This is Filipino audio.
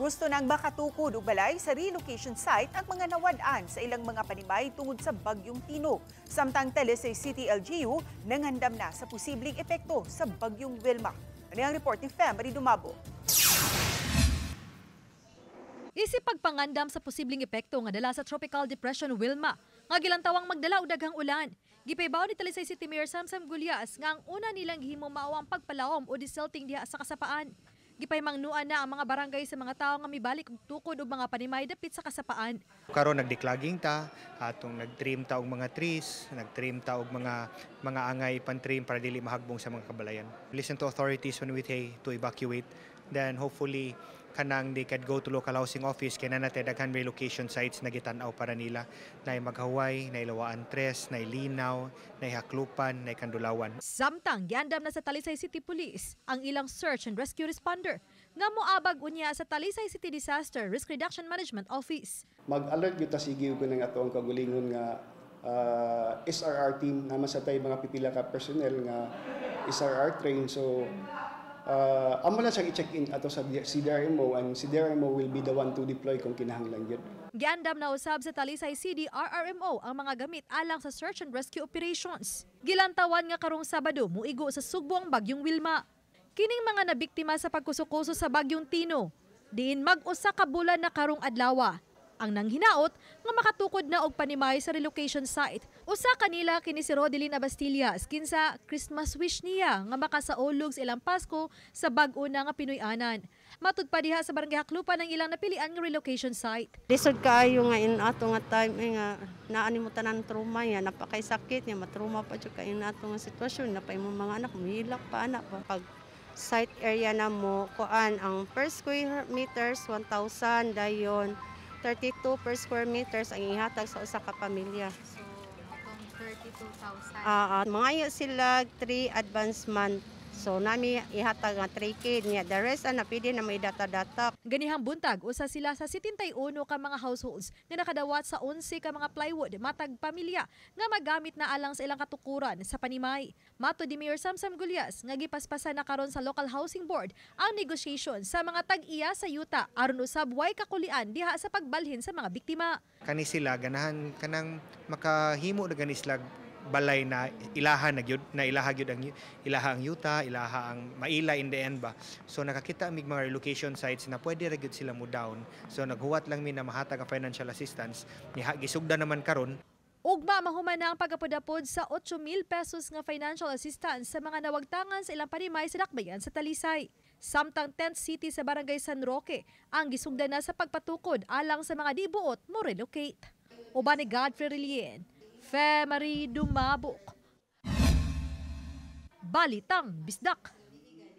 Gusto nang makatukod og balay sa relocation site ang mga nawad-an sa ilang mga panimay tungod sa Bagyong Tino. Samtang Talisay City LGU nangandam na sa posibleng epekto sa Bagyong Wilma. Ano ang report ni Fem Marie Dumabo? Isip pagpangandam sa posibleng epekto nga dala sa Tropical Depression Wilma, nga gilantawang magdala og daghang ulan. Gipaybaw ni Talisay City Mayor Samsam Gulyas nga ang una nilang gihimo mao ang pagpalawom o desilting diha sa kasapaan. Gipaymangnuan na ang mga barangay sa mga tawo nga mibalik og tukod og mga panimay dapit sa kasapaan. Karon nagdeclogging ta, atong nagtrim ta og mga trees, nagtrim ta og mga angay pantrim para dili mahagbong sa mga kabalayan. Listen to authorities when we say to evacuate, then hopefully kanang they can go to local housing office kaya na natin daghan relocation sites na gitan-aw para nila na Maghaway, na Lawaan Tres, na Linaw, na Haklupan, na Kandulawan. Samtang giandam na sa Talisay City Police ang ilang search and rescue responder nga moabag unya sa Talisay City Disaster Risk Reduction Management Office. Mag-alert gyud ta sige ko ng atong kagulingon nga SRR team naman sa tay mga pipila ka personnel nga SRR train, so amo lang siyang i-check in ato sa CDRMO, and CDRMO will be the one to deploy kung kinahanglan yun. Giandam na usab sa Talisay CD RRMO ang mga gamit alang sa search and rescue operations. Gilantawan nga karong Sabado muigo sa sugbo ang Bagyong Wilma. Kining mga nabiktima sa pagkusukuso sa Bagyong Tino, diin mag-usa ka bulan na karong adlaw. Ang nanghinaot nga makatukod na og panimay sa relocation site. Usa kanila kini si Rodelyn Abastillas kinsa Christmas wish niya nga makasaulog sa ilang Pasko sa bag-o na nga Pinoy-anan. Matud pa diha sa Barangay Haklupan ang ilang napilian nga relocation site. Lisod kaayo nga in ato nga time nga naani mo tanan trauma ya, napakay sakit niya, matrauma pa jud kay ato nga sitwasyon, napay mo mga anak mahilak pa anak pa. Pag site area na mo kuan ang per square meters 1,000 dayon 32 per square meters ang ihatag sa usa ka pamilya. So, itong 32,000. Mga sila 3 advance month. So, nami ihatag nga 3K niya. The rest, pwede na may data-data. Ganihang buntag, usa sila sa 71 ka mga households na nakadawat sa 11 ka mga plywood matag pamilya nga magamit na alang sa ilang katukuran sa panimay. Mato di Mayor Samsam Gulyas nga gipaspasan na karon sa Local Housing Board ang negotiation sa mga tag-iya sa yuta aron usab way kakulian diha sa pagbalhin sa mga biktima. Kani sila ganahan kanang makahimo na gani sila balay na ilaha na gyud, na ilaha gyud ang ilaha ang yuta, ilaha ang maila in the end ba. So nakakita mig mga relocation sites na pwede ra gyud sila mo down. So naghuwat lang mi na mahatag ang financial assistance. Gisugda naman karon. Ugma mahuman na ang pagapod-apod sa 8,000 pesos nga financial assistance sa mga nawagtangan sa ilang panimay sa dakbayan sa Talisay. Samtang tent city sa Barangay San Roque ang gisugda na sa pagpatukod alang sa mga dibuot mo relocate. Uban ni Godfrey Relien, Fem Marie Dumabo. Balitang Bisdak.